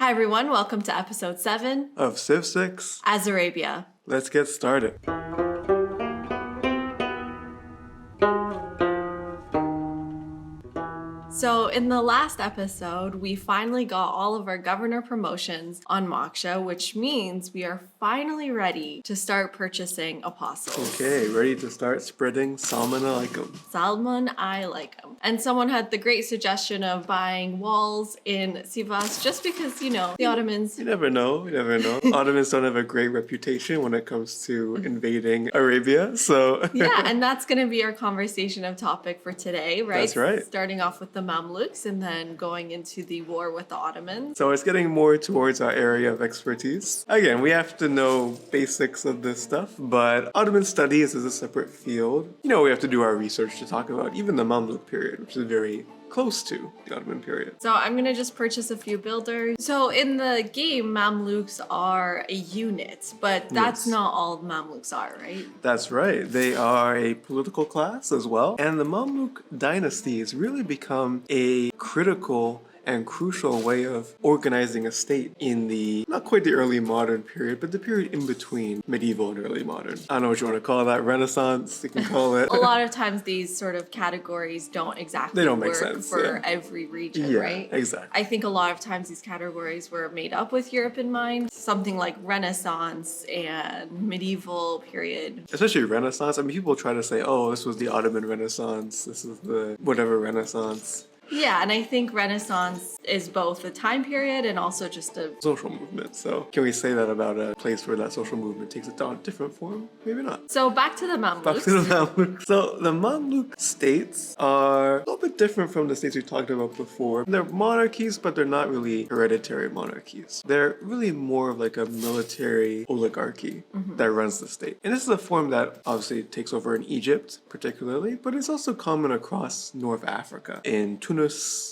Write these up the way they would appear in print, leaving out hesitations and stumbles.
Hi everyone, welcome to episode 7 of Civ 6 as Arabia. Let's get started. So in the last episode, we finally got all of our governor promotions on Moksha, which means we are finally ready to start purchasing apostles. Okay, ready to start spreading Salman alaikum. Salman, I like him. And someone had the great suggestion of buying walls in Sivas just because, the Ottomans... You never know. Ottomans don't have a great reputation when it comes to invading Arabia, so... Yeah, and that's going to be our conversation of topic for today, right? That's right. Starting off with the Mamluks and then going into the war with the Ottomans. So it's getting more towards our area of expertise. Again, we have to know basics of this stuff, but Ottoman studies is a separate field. We have to do our research to talk about even the Mamluk period, which is very close to the Ottoman period. So I'm going to just purchase a few builders. So in the game, Mamluks are a unit, but that's not all Mamluks are, right? That's right. They are a political class as well. And the Mamluk dynasty has really become a critical and crucial way of organizing a state in the, not quite the early modern period, but the period in between medieval and early modern. I don't know what you want to call that, Renaissance, you can call it. A lot of times these sort of categories don't exactly make sense for every region, right? Exactly. I think a lot of times these categories were made up with Europe in mind. Something like Renaissance and medieval period. Especially Renaissance. I mean, people try to say, oh, this was the Ottoman Renaissance, this is the whatever Renaissance. Yeah, and I think Renaissance is both a time period and also just a social movement. So can we say that about a place where that social movement takes it on a different form? Maybe not. So back to the Mamluks. Back to the Mamluks. So the Mamluk states are a little bit different from the states we talked about before. They're monarchies, but they're not really hereditary monarchies. They're really more of like a military oligarchy that runs the state. And this is a form that obviously takes over in Egypt particularly, but it's also common across North Africa, in Tunis,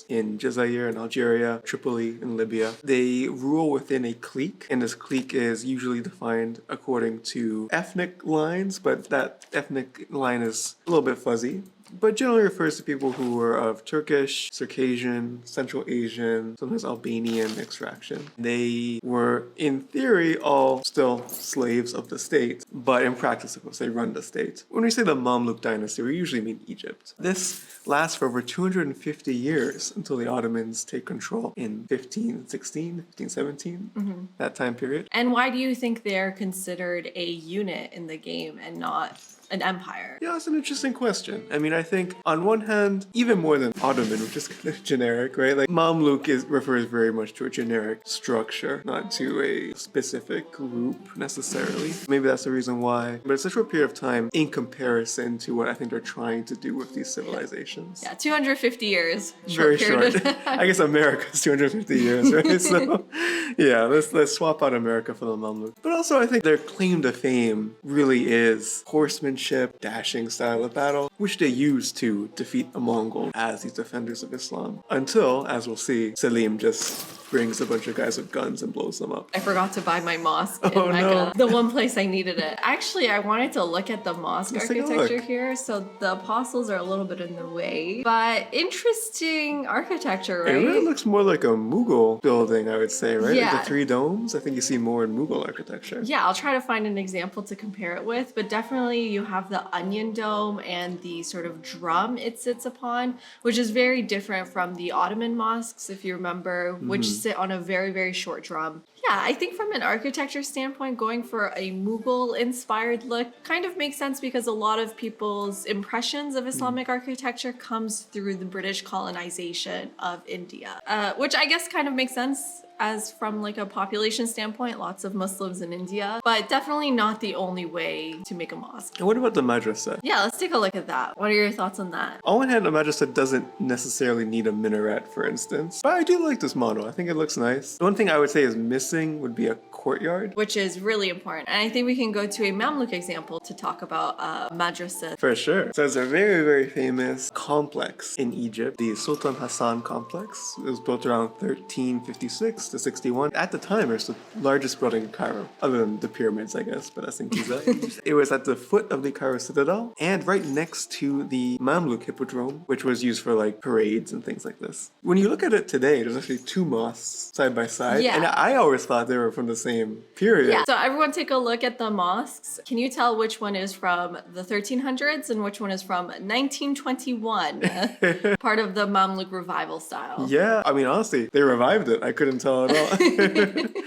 in Jazair in Algeria, Tripoli in Libya. They rule within a clique, and this clique is usually defined according to ethnic lines, but that ethnic line is a little bit fuzzy. But generally refers to people who were of Turkish, Circassian, Central Asian, sometimes Albanian extraction. They were, in theory, all still slaves of the state, but in practice, of course, they run the state. When we say the Mamluk dynasty, we usually mean Egypt. This lasts for over 250 years until the Ottomans take control in 1516, 1517, that time period. And why do you think they're considered a unit in the game and not an empire? Yeah, that's an interesting question. I mean, I think on one hand, even more than Ottoman, which is kind of generic, right? Like Mamluk refers very much to a generic structure, not to a specific group necessarily. Maybe that's the reason why. But it's a short period of time in comparison to what I think they're trying to do with these civilizations. Yeah, 250 years. Very short. I guess America's 250 years, right? So yeah, let's swap out America for the Mamluk. But also I think their claim to fame really is horsemanship, dashing style of battle, which they used to defeat the Mongols as these defenders of Islam. Until, as we'll see, Selim just brings a bunch of guys with guns and blows them up. I forgot to buy my mosque in Mecca. The one place I needed it. Actually, I wanted to look at the mosque architecture here. So the apostles are a little bit in the way, but interesting architecture, right? It really looks more like a Mughal building, I would say, right? Yeah. Like the three domes. I think you see more in Mughal architecture. Yeah, I'll try to find an example to compare it with, but definitely you have the onion dome and the sort of drum it sits upon, which is very different from the Ottoman mosques, if you remember, which sit on a very, very short drum. Yeah, I think from an architecture standpoint, going for a Mughal-inspired look kind of makes sense because a lot of people's impressions of Islamic architecture comes through the British colonization of India, which I guess kind of makes sense as from like a population standpoint, lots of Muslims in India, but definitely not the only way to make a mosque. And what about the madrasa? Yeah, let's take a look at that. What are your thoughts on that? On one hand, a madrasa doesn't necessarily need a minaret, for instance, but I do like this model. I think it looks nice. The one thing I would say is missing would be a courtyard. Which is really important. And I think we can go to a Mamluk example to talk about madrasa. For sure. So it's a very, very famous complex in Egypt, the Sultan Hassan complex. It was built around 1356 to 61. At the time, it was the largest building in Cairo, other than the pyramids, I guess, but that's in Giza. It was at the foot of the Cairo citadel and right next to the Mamluk hippodrome, which was used for like parades and things like this. When you look at it today, there's actually two mosques side by side. Yeah. And I always thought they were from the same period. Yeah. So everyone take a look at the mosques. Can you tell which one is from the 1300s and which one is from 1921? Part of the Mamluk revival style. Yeah, I mean, honestly, they revived it. I couldn't tell at all.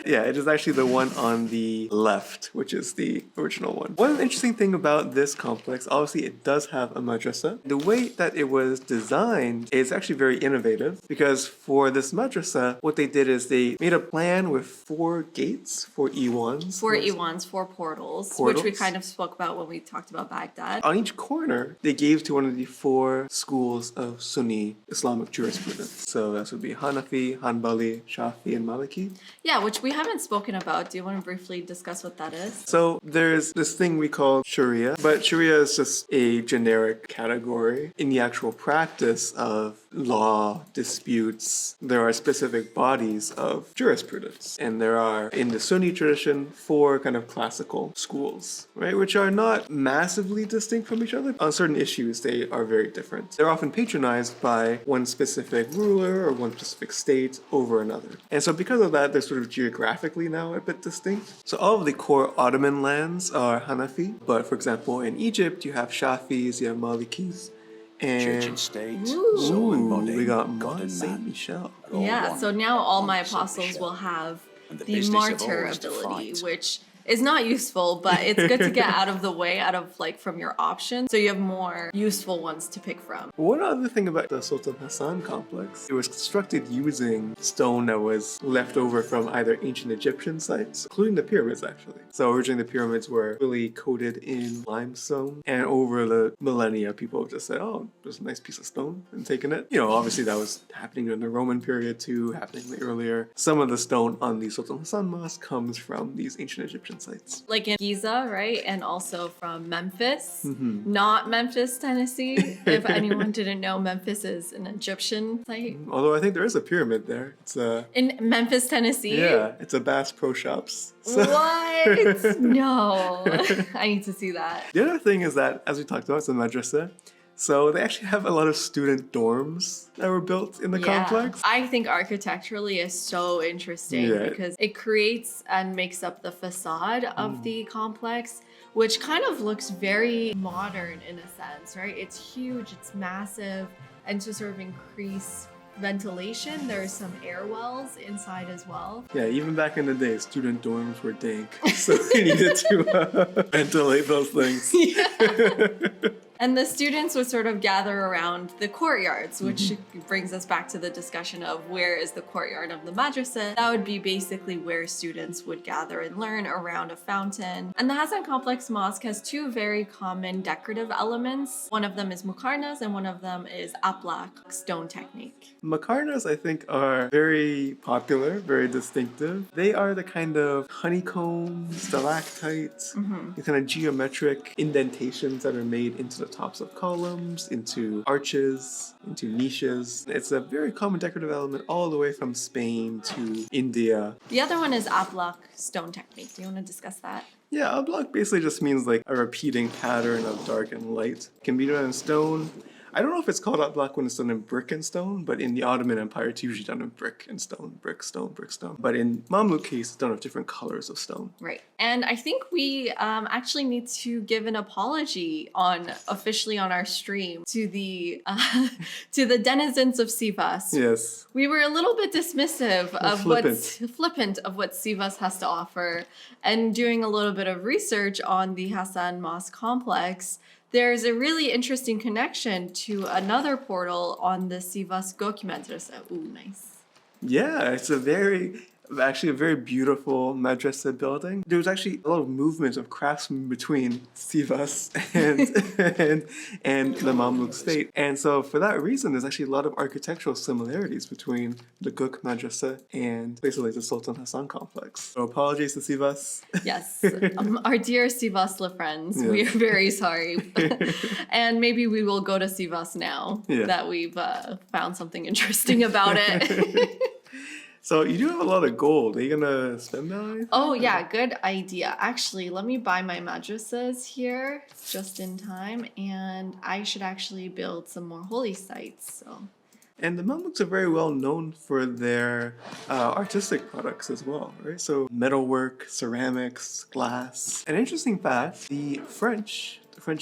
Yeah, it is actually the one on the left, which is the original one. One interesting thing about this complex, obviously, it does have a madrasa. The way that it was designed is actually very innovative because for this madrasa, what they did is they made a plan with 4 gates, 4 Iwans. 4 Iwans, 4 portals, which we kind of spoke about when we talked about Baghdad. On each corner, they gave to one of the 4 schools of Sunni Islamic jurisprudence. So that would be Hanafi, Hanbali, Shafi, and Maliki. Yeah, which we haven't spoken about. Do you want to briefly discuss what that is? So there's this thing we call Sharia, but Sharia is just a generic category. In the actual practice of law, disputes, there are specific bodies of jurisprudence. And there are, in the Sunni tradition, 4 kind of classical schools, right? Which are not massively distinct from each other. On certain issues, they are very different. They're often patronized by one specific ruler or one specific state over another. And so because of that, they're sort of geographically now a bit distinct. So all of the core Ottoman lands are Hanafi, but for example, in Egypt, you have Shafis, you have Malikis, Church and and state, Ooh. soul and body, we got God Mont and Saint man. Michel. All Yeah, one. so now all my One Saint apostles Michel. will have And the the business of martyr all is to ability, fight. which is not useful, but it's good to get out of the way, out of like from your options, so you have more useful ones to pick from. One other thing about the Sultan Hassan complex, it was constructed using stone that was left over from either ancient Egyptian sites, including the pyramids actually. So originally the pyramids were really coated in limestone, and over the millennia people have just said, oh, there's a nice piece of stone, and taken it. You know, obviously that was happening in the Roman period too, happening earlier. Some of the stone on the Sultan Hassan mosque comes from these ancient Egyptian sites. Like in Giza, right? And also from Memphis, not Memphis, Tennessee. If anyone didn't know, Memphis is an Egyptian site. Although I think there is a pyramid there. It's a In Memphis, Tennessee? yeah, it's a Bass Pro Shops. So- What? No. I need to see that. The other thing is that, as we talked about, it's a madrasa. So they actually have a lot of student dorms that were built in the complex. I think architecturally is so interesting Yeah. because it creates and makes up the facade of the complex, which kind of looks very modern in a sense, right? It's huge, it's massive, and to sort of increase ventilation, there's some air wells inside as well. Yeah, even back in the day, student dorms were dank. So they needed to ventilate those things. And the students would sort of gather around the courtyards, which brings us back to the discussion of where is the courtyard of the madrasa. That would be basically where students would gather and learn around a fountain. And the Hassan Complex Mosque has 2 very common decorative elements. One of them is mukarnas and one of them is aplak, stone technique. Makarnas, I think, are very popular, very distinctive. They are the kind of honeycomb, stalactites, the kind of geometric indentations that are made into the tops of columns, into arches, into niches. It's a very common decorative element all the way from Spain to India. The other one is aplak, stone technique. Do you want to discuss that? Yeah, a block basically just means like a repeating pattern of dark and light. It can be done in stone. I don't know if it's called up block when it's done in brick and stone, but in the Ottoman Empire, it's usually done in brick and stone, brick, stone, brick, stone. But in Mamluk case, it's done with different colors of stone. Right. And I think we actually need to give an apology officially on our stream to the denizens of Sivas. Yes. We were a little bit dismissive of flippant of what Sivas has to offer, and doing a little bit of research on the Hassan Mosque complex. There's a really interesting connection to another portal on the Sivas Gökü Medrese. Ooh, nice. Yeah, it's a very actually a very beautiful madrasa building. There was actually a lot of movement of craftsmen between Sivas and the Mamluk state. And so for that reason, there's actually a lot of architectural similarities between the Guk madrasa and basically the Sultan Hassan complex. So apologies to Sivas. Yes, our dear Sivasla friends, we are Yes. very sorry. And maybe we will go to Sivas now Yeah. that we've found something interesting about it. So you do have a lot of gold. Are you gonna spend that on anything? Oh yeah, good idea. Actually, let me buy my madrasas here just in time, and I should actually build some more holy sites. So And the Mamluks are very well known for their artistic products as well, right? So metalwork, ceramics, glass. An interesting fact, the French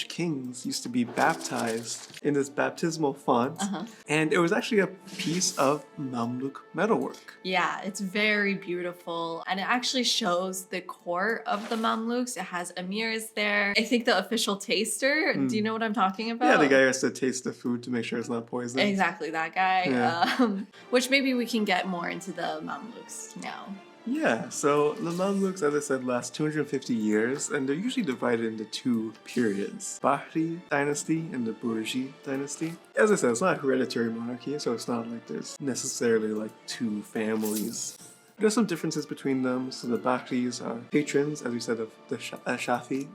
kings used to be baptized in this baptismal font, and it was actually a piece of Mamluk metalwork. yeah, it's very beautiful, and it actually shows the court of the Mamluks. It has emirs there. I think the official taster. Do you know what I'm talking about? Yeah, the guy has to taste the food to make sure it's not poisoned. Exactly, that guy. Yeah. Which maybe we can get more into the Mamluks now. Yeah, so the Mamluks, as I said, last 250 years, and they're usually divided into two periods. Bahri dynasty and the Bourji dynasty. As I said, it's not a hereditary monarchy, so it's not like there's necessarily like two families. There's some differences between them. So the Bahris are patrons, as we said, of the Shafi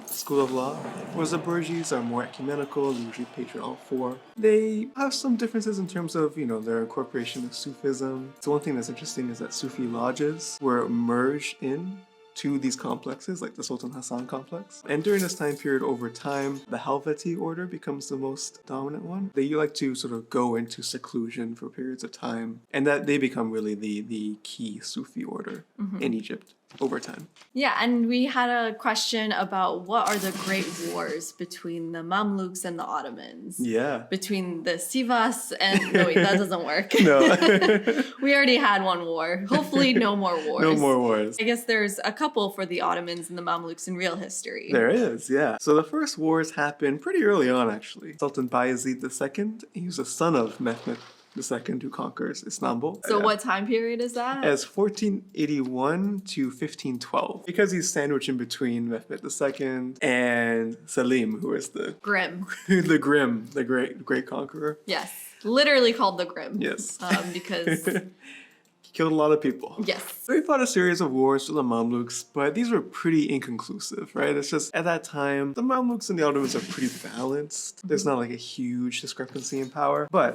school of law, whereas the Bourjis are more ecumenical, they usually patron all four. They have some differences in terms of, their incorporation of Sufism. So one thing that's interesting is that Sufi lodges were merged in to these complexes, like the Sultan Hassan complex. And during this time period, over time, the Helveti order becomes the most dominant one. They like to sort of go into seclusion for periods of time, and that they become really the key Sufi order in Egypt over time. Yeah, and we had a question about what are the great wars between the Mamluks and the Ottomans? Yeah. Between the Sivas and... No, wait, that doesn't work. No. We already had one war. Hopefully no more wars. No more wars. I guess there's a couple for the Ottomans and the Mamluks in real history. There is, yeah. So the first wars happened pretty early on, actually. Sultan Bayezid II, he was a son of Mehmet II, who conquers Istanbul. So what time period is that? As 1481 to 1512, because he's sandwiched in between Mehmet II and Selim, who is the Grim. the Grim, the great conqueror. Yes. Literally called the Grim. Yes. Because... He killed a lot of people. Yes. So he fought a series of wars with the Mamluks, but these were pretty inconclusive, right? It's just, at that time, the Mamluks and the Ottomans are pretty balanced. There's not like a huge discrepancy in power. But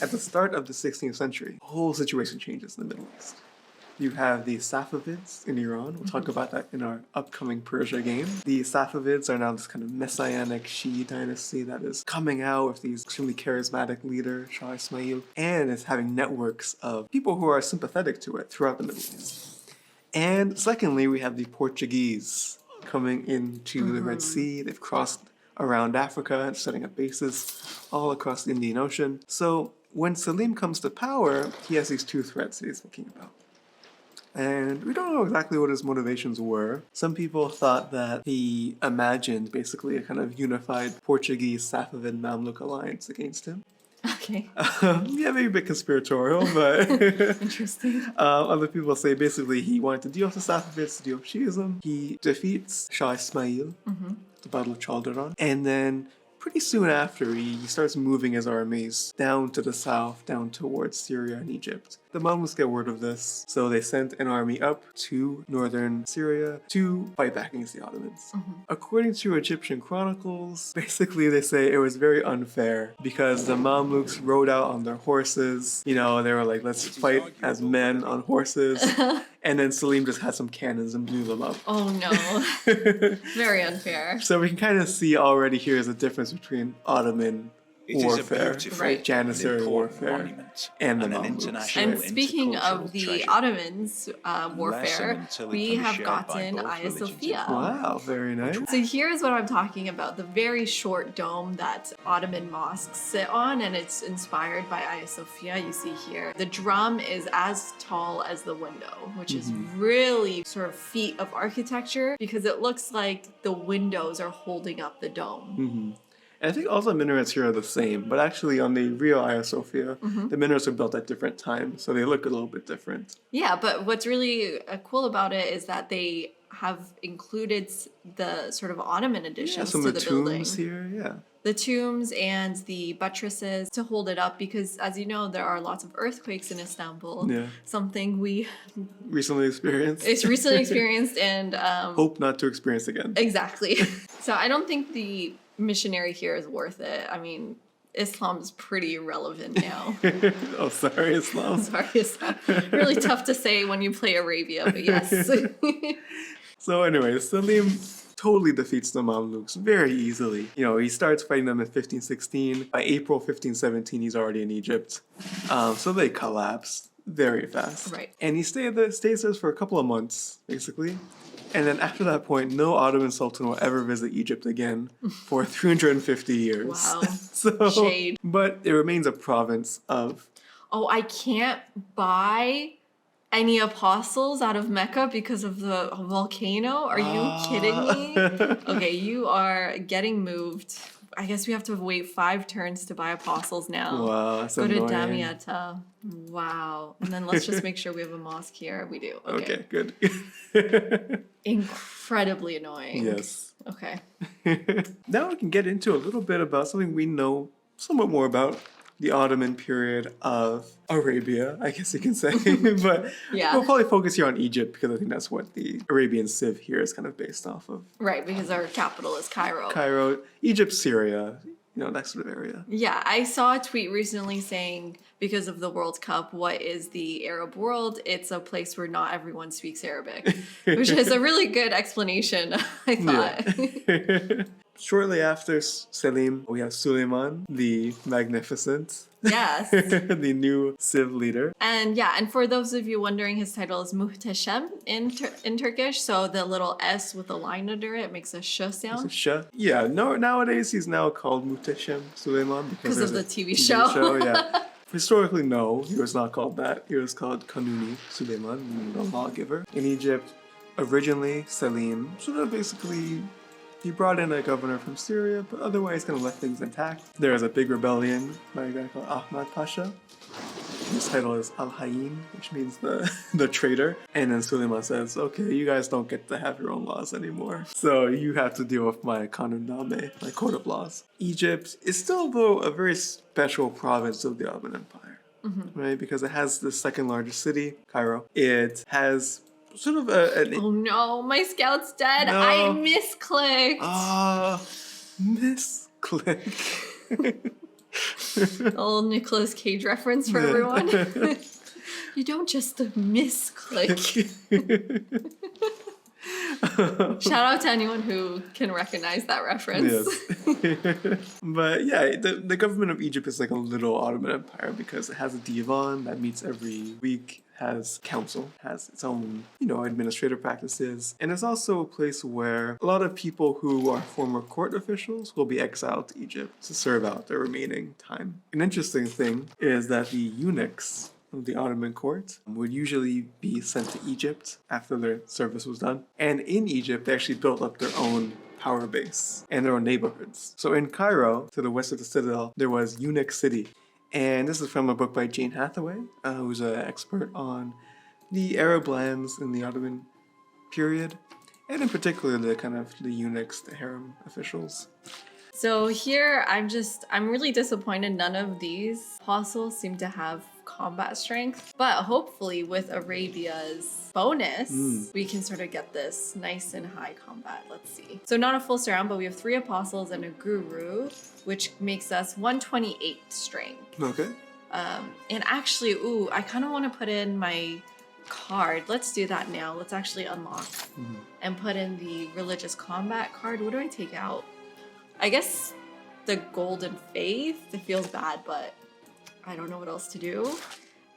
at the start of the 16th century, the whole situation changes in the Middle East. You have the Safavids in Iran. We'll talk about that in our upcoming Persia game. The Safavids are now this kind of messianic Shi'i dynasty that is coming out with these extremely charismatic leader, Shah Ismail, and is having networks of people who are sympathetic to it throughout the Middle East. And secondly, we have the Portuguese coming into the Red Sea. They've crossed around Africa and setting up bases all across the Indian Ocean. So when Selim comes to power, he has these two threats that he's thinking about. And we don't know exactly what his motivations were. Some people thought that he imagined basically a kind of unified Portuguese Safavid Mamluk alliance against him. Okay. Yeah, maybe a bit conspiratorial, but Interesting. other people say basically he wanted to deal with the Safavids, to deal with Shi'ism. He defeats Shah Ismail, the Battle of Chaldiran, and then pretty soon after, he starts moving his armies down to the south, down towards Syria and Egypt. The Mamluks get word of this, so they sent an army up to northern Syria to fight back against the Ottomans. According to Egyptian chronicles, basically they say it was very unfair because the Mamluks rode out on their horses. They were like, let's fight as men on horses. And then Selim just had some cannons and blew them up. Oh no. Very unfair. So we can kind of see already here is a difference between Ottoman warfare, Right. Janissary warfare, and the Mamluks. And speaking of the Ottomans' warfare, we have gotten Hagia Sophia. Wow, very nice. So here's what I'm talking about, the very short dome that Ottoman mosques sit on, and it's inspired by Hagia Sophia. You see here, the drum is as tall as the window, which is really sort of feat of architecture because it looks like the windows are holding up the dome. And I think all the minarets here are the same, but actually on the real Hagia Sophia, the minarets are built at different times, so they look a little bit different. Yeah, but what's really cool about it is that they have included the sort of Ottoman Yeah, additions some to of the the building. tombs here, yeah. The tombs and the buttresses to hold it up because, as you know, there are lots of earthquakes in Istanbul. Yeah. Something we Recently experienced. it's recently experienced and Hope not to experience again. exactly. So I don't think the missionary here is worth it. I mean, Islam is pretty irrelevant now. Oh, sorry, Islam. Sorry, Islam. Really tough to say when you play Arabia, but yes. So anyway, Salim totally defeats the Mamluks very easily. You know, he starts fighting them in 1516. By April 1517, he's already in Egypt. So they collapse very fast. Right. And he stays there for a couple of months, basically. And then after that point, no Ottoman Sultan will ever visit Egypt again for 350 years. Wow. So, Shade. But it remains a province of... Oh, I can't buy any apostles out of Mecca because of the volcano? Are you kidding me? Okay, you are getting moved. I guess we have to wait 5 turns to buy apostles now. Wow, that's Go annoying. to Damietta. Wow. And then let's just make sure we have a mosque here. We do. Okay, good. Incredibly annoying. Yes. Okay. Now we can get into a little bit about something we know somewhat more about. The Ottoman period of Arabia, I guess you can say. But Yeah. we'll probably focus here on Egypt because I think that's what the Arabian Civ here is kind of based off of. Right, because our capital is Cairo. Cairo, Egypt, Syria, you know, that sort of area. Yeah, I saw a tweet recently saying because of the World Cup, what is the Arab world? It's a place where not everyone speaks Arabic, which is a really good explanation, I thought. Shortly after Selim, we have Suleiman, the magnificent, Yes. the new civ leader. And yeah, and for those of you wondering, his title is Muhteşem in Turkish. So the little S with a line under it makes a sh sound. Yeah, no, nowadays he's now called Muhteşem Suleiman Because of there's the a TV show. Yeah. Historically, no, he was not called that. He was called Kanuni Suleiman, the lawgiver. In Egypt, originally, Selim sort of basically... He brought in a governor from Syria, but otherwise kind of left things intact. There was a big rebellion by a guy called Ahmad Pasha. His title is Al-Hain, which means the traitor. And then Suleiman says, okay, you guys don't get to have your own laws anymore. So you have to deal with my Kanunname, my code of laws. Egypt is still, though, a very special province of the Ottoman Empire, right? Because it has the second largest city, Cairo. It has sort of Oh no, my scout's dead. No. I misclicked. Misclick. A little Nicolas Cage reference for everyone. You don't just misclick. Shout out to anyone who can recognize that reference. Yes. But yeah, the government of Egypt is like a little Ottoman Empire because it has a divan that meets every week, has council, has its own, administrative practices. And it's also a place where a lot of people who are former court officials will be exiled to Egypt to serve out their remaining time. An interesting thing is that the eunuchs of the Ottoman court would usually be sent to Egypt after their service was done. And in Egypt, they actually built up their own power base and their own neighborhoods. So in Cairo, to the west of the citadel, there was Eunuch City. And this is from a book by Jane Hathaway, who's an expert on the Arab lands in the Ottoman period, and in particular the eunuchs, the harem officials. So here, I'm really disappointed none of these apostles seem to have combat strength. But hopefully with Arabia's bonus, we can sort of get this nice and high combat. Let's see. So not a full surround, but we have 3 apostles and a guru, which makes us 128 strength. Okay. And actually, I kind of want to put in my card. Let's do that now. Let's actually unlock and put in the religious combat card. What do I take out? I guess the golden faith. It feels bad, but I don't know what else to do.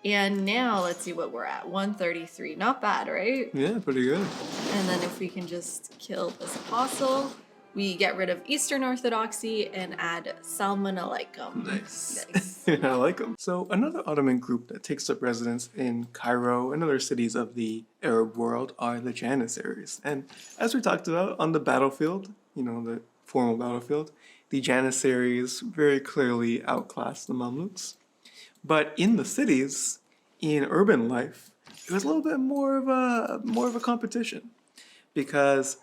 And now let's see what we're at. 133. Not bad, right? Yeah, pretty good. And then if we can just kill this apostle, we get rid of Eastern Orthodoxy and add Salman Aleikum. Nice. Nice. I like them. So another Ottoman group that takes up residence in Cairo and other cities of the Arab world are the Janissaries. And as we talked about on the battlefield, the formal battlefield, the Janissaries very clearly outclassed the Mamluks. But in the cities, in urban life, it was a little bit more of a competition, because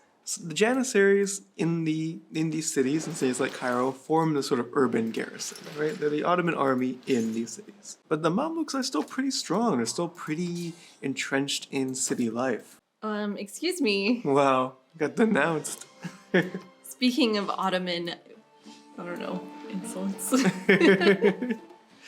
the Janissaries in these cities, in cities like Cairo, form the sort of urban garrison, right? They're the Ottoman army in these cities. But the Mamluks are still pretty strong. They're still pretty entrenched in city life. Excuse me. Wow, got denounced. Speaking of Ottoman, I don't know, insolence.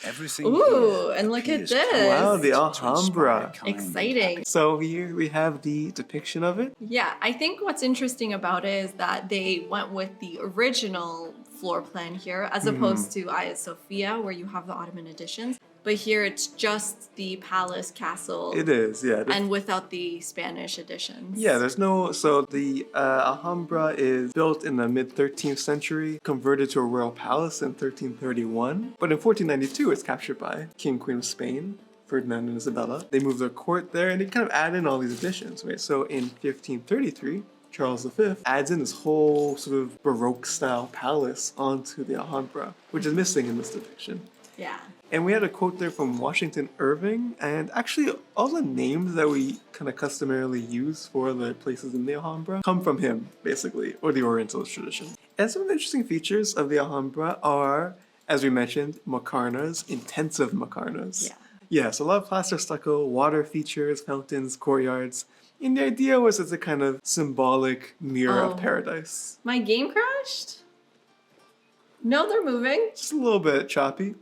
Everything Ooh, here and look at appears this. Wow, the to Alhambra. inspire kindly Exciting. So here we have the depiction of it. Yeah, I think what's interesting about it is that they went with the original floor plan here as opposed to Hagia Sophia, where you have the Ottoman additions. But here it's just the palace castle. It is, yeah. And without the Spanish additions. Yeah, there's no. So the Alhambra is built in the mid 13th century, converted to a royal palace in 1331. But in 1492, it's captured by King Queen of Spain, Ferdinand and Isabella. They moved their court there, and they kind of add in all these additions, right? So in 1533, Charles V adds in this whole sort of Baroque style palace onto the Alhambra, which is missing in this depiction. Yeah. And we had a quote there from Washington Irving, and actually all the names that we kind of customarily use for the places in the Alhambra come from him, basically, or the Orientalist tradition. And some of the interesting features of the Alhambra are, as we mentioned, macarnas, intensive macarnas. Yeah. Yeah, so a lot of plaster stucco, water features, fountains, courtyards. And the idea was it's a kind of symbolic mirror of paradise. My game crashed? No, they're moving. Just a little bit choppy.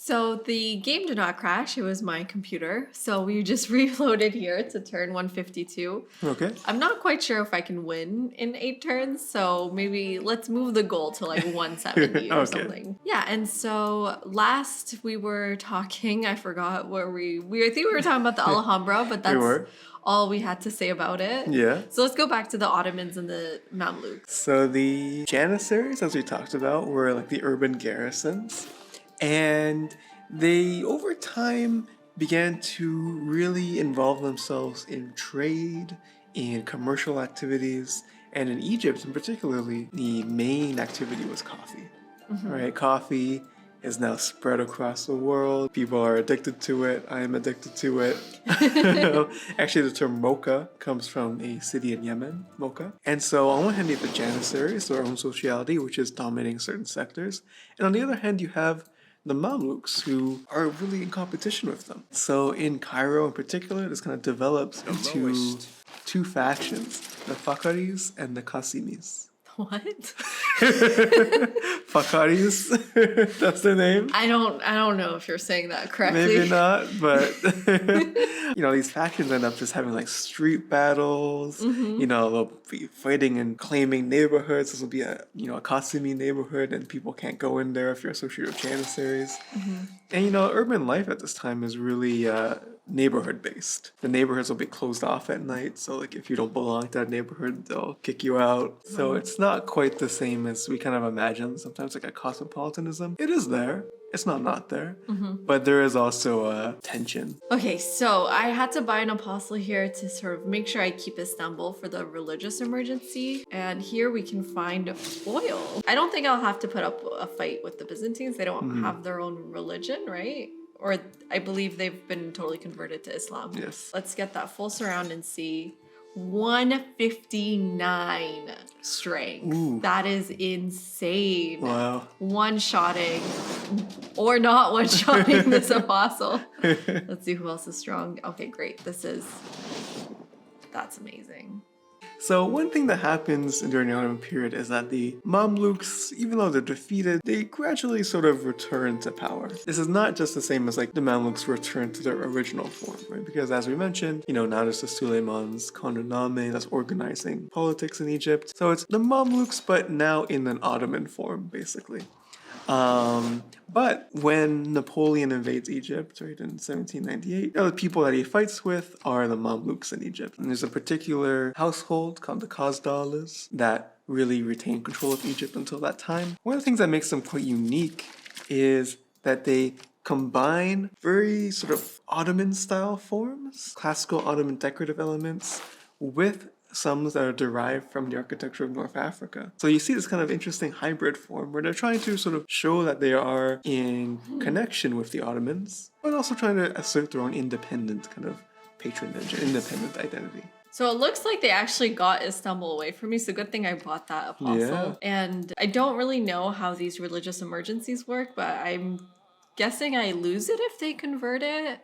So the game did not crash. It was my computer. So we just reloaded here to turn 152. Okay. I'm not quite sure if I can win in 8 turns. So maybe let's move the goal to like 170 or Okay. something. Yeah. And so last we were talking, I forgot where I think we were talking about the Alhambra, but We were. that's all we had to say about it. Yeah. So let's go back to the Ottomans and the Mamluks. So the Janissaries, as we talked about, were like the urban garrisons. And they, over time, began to really involve themselves in trade, in commercial activities, and in Egypt in particularly, the main activity was coffee. Right? Coffee is now spread across the world. People are addicted to it. I am addicted to it. Actually, the term mocha comes from a city in Yemen, Mocha. And so on one hand, you have the Janissaries, their own sociality, which is dominating certain sectors. And on the other hand, you have the Mamluks, who are really in competition with them. So in Cairo in particular, this kind of develops into two factions, the Fakaris and the Qasimis. What? Fakaris, that's their name. I don't know if you're saying that correctly. Maybe not, but these factions end up just having like street battles. They'll be fighting and claiming neighborhoods. This will be a Qasimi neighborhood, and people can't go in there if you're associated with Janissaries. And urban life at this time is really neighborhood based. The neighborhoods will be closed off at night, so like if you don't belong to that neighborhood, they'll kick you out. So it's not quite the same as we kind of imagine sometimes, like a cosmopolitanism. It is there. It's not there. But there is also a tension. Okay, so I had to buy an apostle here to sort of make sure I keep Istanbul for the religious emergency. And here we can find oil. I don't think I'll have to put up a fight with the Byzantines. They don't have their own religion, right? Or I believe they've been totally converted to Islam. Yes. Let's get that full surround and see. 159 strength. Ooh. That is insane. Wow. One-shotting or not one-shotting this apostle. Let's see who else is strong. Okay, great. That's amazing. So one thing that happens during the Ottoman period is that the Mamluks, even though they're defeated, they gradually sort of return to power. This is not just the same as like the Mamluks return to their original form, right? Because as we mentioned, now there's the Suleymans, Colonial that's organizing politics in Egypt. So it's the Mamluks, but now in an Ottoman form, basically. But when Napoleon invades Egypt, right, in 1798, the people that he fights with are the Mamluks in Egypt. And there's a particular household called the Khazdalas that really retained control of Egypt until that time. One of the things that makes them quite unique is that they combine very sort of Ottoman style forms, classical Ottoman decorative elements, with some that are derived from the architecture of North Africa. So you see this kind of interesting hybrid form where they're trying to sort of show that they are in connection with the Ottomans, but also trying to assert their own independent kind of patronage, independent identity. So it looks like they actually got Istanbul away from me, so good thing I bought that apostle. Yeah. And I don't really know how these religious emergencies work, but I'm guessing I lose it if they convert it.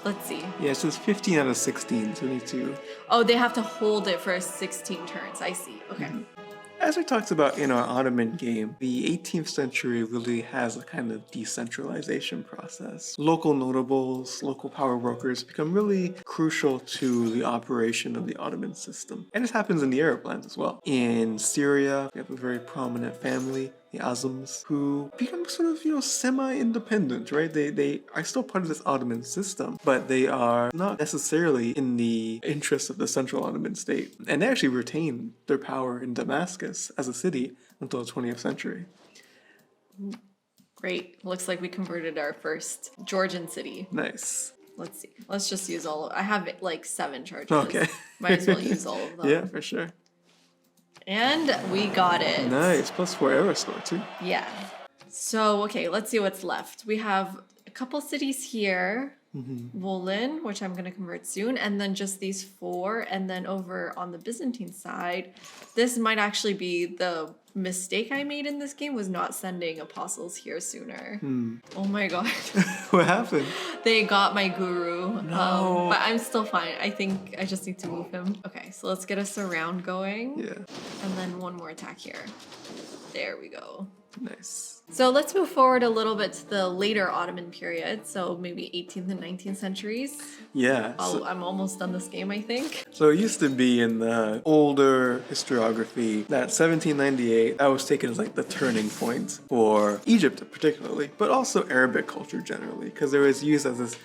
Let's see. Yeah, so it's 15 out of 16, so we need to... Oh, they have to hold it for 16 turns. I see. Okay. As we talked about in our Ottoman game, the 18th century really has a kind of decentralization process. Local notables, local power brokers become really crucial to the operation of the Ottoman system. And this happens in the Arab lands as well. In Syria, we have a very prominent family, the Azams, who become sort of, semi-independent, right? They are still part of this Ottoman system, but they are not necessarily in the interests of the Central Ottoman state. And they actually retain their power in Damascus as a city until the 20th century. Great. Looks like we converted our first Georgian city. Nice. Let's see. Let's just use all of... I have like 7 charges. Okay. Might as well use all of them. Yeah, for sure. And we got it. Nice. +4 arrow score, too. Yeah. So, okay, let's see what's left. We have a couple cities here. Wolin, which I'm going to convert soon, and then just these 4. And then over on the Byzantine side, this might actually be the mistake I made in this game, was not sending apostles here sooner. Oh my god. What happened? They got my guru. No. But I'm still fine. I think I just need to move him. Okay, so let's get a surround going. Yeah. And then one more attack here. There we go. Nice. So let's move forward a little bit to the later Ottoman period, so maybe 18th and 19th centuries. Yeah. I'm almost done this game, I think. So it used to be in the older historiography that 1798, that was taken as like the turning point for Egypt particularly, but also Arabic culture generally, because it was used as this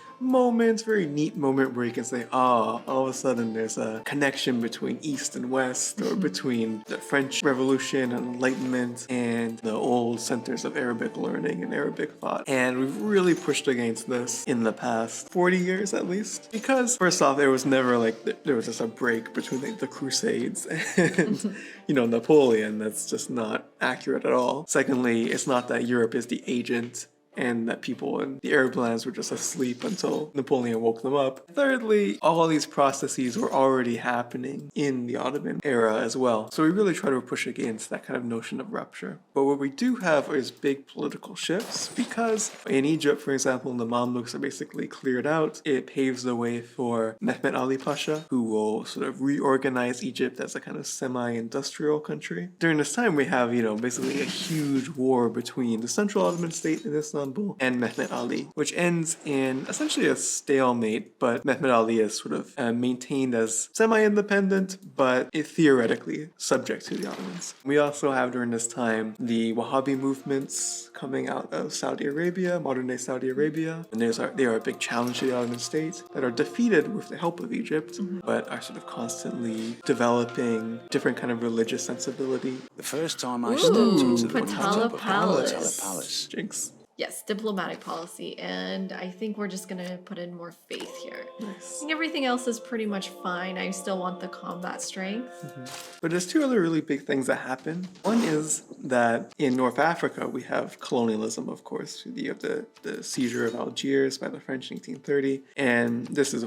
very neat moment where you can say, all of a sudden there's a connection between East and West, or between the French Revolution and Enlightenment and the old centers of Arabic learning and Arabic thought. And we've really pushed against this in the past 40 years at least, because first off, there was never there was just a break between the Crusades and, Napoleon. That's just not accurate at all. Secondly, it's not that Europe is the agent and that people in the Arab lands were just asleep until Napoleon woke them up. Thirdly, all these processes were already happening in the Ottoman era as well. So we really try to push against that kind of notion of rupture. But what we do have is big political shifts, because in Egypt, for example, the Mamluks are basically cleared out. It paves the way for Mehmet Ali Pasha, who will sort of reorganize Egypt as a kind of semi-industrial country. During this time, we have, basically a huge war between the Central Ottoman state and Istanbul and Mehmet Ali, which ends in essentially a stalemate, but Mehmet Ali is sort of maintained as semi-independent, but theoretically subject to the Ottomans. We also have during this time the Wahhabi movements coming out of Saudi Arabia, modern-day Saudi Arabia, and they are a big challenge to the Ottoman state that are defeated with the help of Egypt, but are sort of constantly developing different kind of religious sensibility. The first time I stepped into the Potala Palace. Palace. Jinx. Yes, diplomatic policy, and I think we're just gonna put in more faith here. Nice. I think everything else is pretty much fine. I still want the combat strength. But there's 2 other really big things that happen. One is that in North Africa, we have colonialism, of course. You have the seizure of Algiers by the French in 1830, and this is,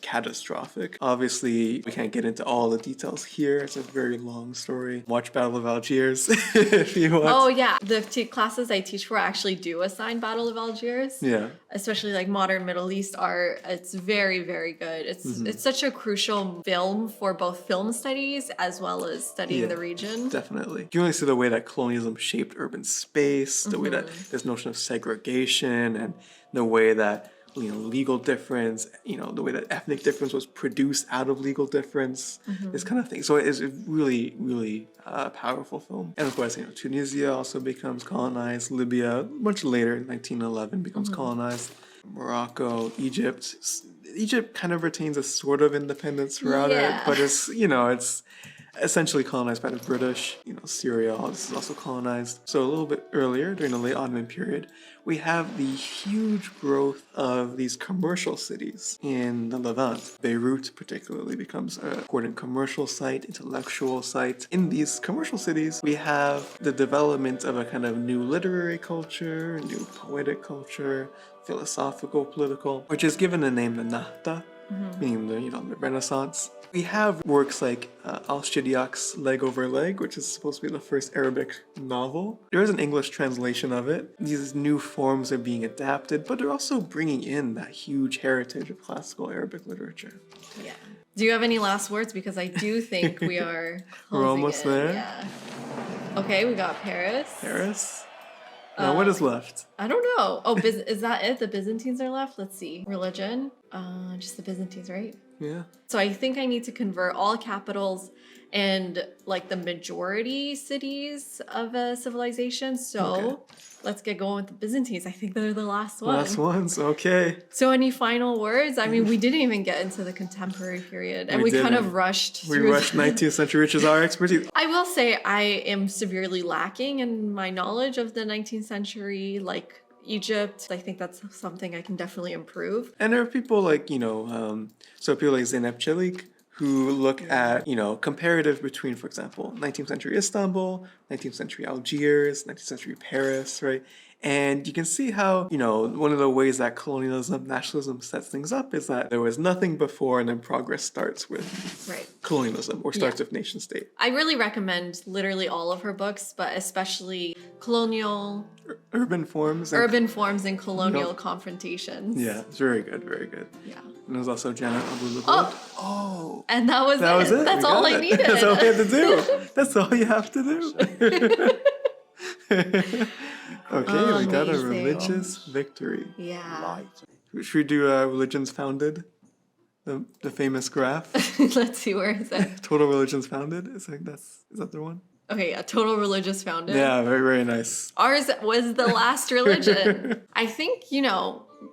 catastrophic. Obviously, we can't get into all the details here. It's a very long story. Watch Battle of Algiers if you want. Oh yeah, the 2 classes I teach for actually do assign Battle of Algiers. Yeah. Especially like modern Middle East art. It's very, very good. It's such a crucial film for both film studies as well as studying the region. Definitely. You only see the way that colonialism shaped urban space, the way that this notion of segregation, and the way that legal difference, the way that ethnic difference was produced out of legal difference, this kind of thing. So it's a really, really powerful film. And of course, Tunisia also becomes colonized. Libya, much later, in 1911, becomes colonized. Morocco, Egypt. Egypt kind of retains a sort of independence throughout it, but it's essentially colonized by the British. Syria, all this is also colonized. So a little bit earlier, during the late Ottoman period, we have the huge growth of these commercial cities in the Levant. Beirut particularly becomes an important commercial site, intellectual site. In these commercial cities, we have the development of a kind of new literary culture, new poetic culture, philosophical, political, which is given the name the Nahda, meaning the Renaissance. We have works like Al-Shidyak's Leg Over Leg, which is supposed to be the first Arabic novel. There is an English translation of it. These new forms are being adapted, but they're also bringing in that huge heritage of classical Arabic literature. Yeah. Do you have any last words? Because I do think we are We're almost there. Yeah. Okay, we got Paris. Paris? Now what is left? I don't know. Oh, is that it? The Byzantines are left? Let's see. Religion? Just the Byzantines, right? Yeah. So I think I need to convert all capitals and like the majority cities of a civilization. So let's get going with the Byzantines. I think they're the last one. Last ones, okay. So any final words? I mean, we didn't even get into the contemporary period, and we kind of rushed. We rushed 19th century, which is our expertise. I will say I am severely lacking in my knowledge of the 19th century, like Egypt. I think that's something I can definitely improve. And there are people like, so people like Zeynep Çelik, who look at, comparative between, for example, 19th century Istanbul, 19th century Algiers, 19th century Paris, right? And you can see how, one of the ways that colonialism, nationalism sets things up is that there was nothing before and then progress starts with colonialism or starts with nation state. I really recommend literally all of her books, but especially Colonial, Urban Forms and Colonial Confrontations. Yeah, it's very good, very good. Yeah. And there's also Janet Abdul. Oh. And that was it. That's all I needed. That's all we had to do. That's all you have to do. Okay, we got a religious victory. Yeah. Should we do religions founded? The famous graph. Let's see, where is it? Total religions founded. Is that the one? Okay, yeah, total religious founded. Yeah, very, very nice. Ours was the last religion. I think,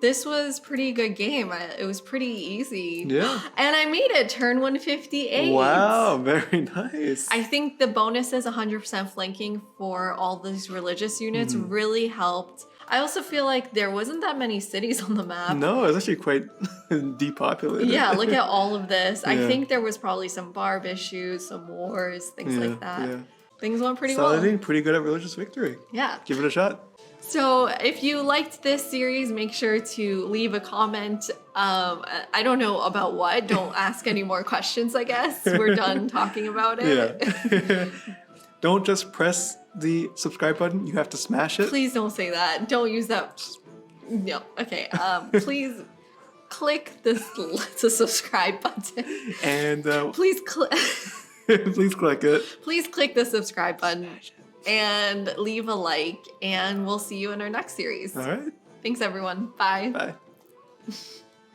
this was pretty good game. It was pretty easy. Yeah. And I made it turn 158. Wow, very nice. I think the bonuses 100% flanking for all these religious units really helped. I also feel like there wasn't that many cities on the map. No, it's actually quite depopulated. Yeah, look at all of this. I think there was probably some barb issues, some wars, things like that. Yeah. Things went pretty well. Saladin, pretty good at religious victory. Yeah. Give it a shot. So if you liked this series, make sure to leave a comment. I don't know about what. Don't ask any more questions, I guess. We're done talking about it. Yeah. Don't just press the subscribe button. You have to smash it. Please don't say that. Don't use that. No. Okay. Please click the subscribe button. And please click. Please click it. Please click the subscribe button and leave a like, and we'll see you in our next series. All right. Thanks, everyone. Bye. Bye.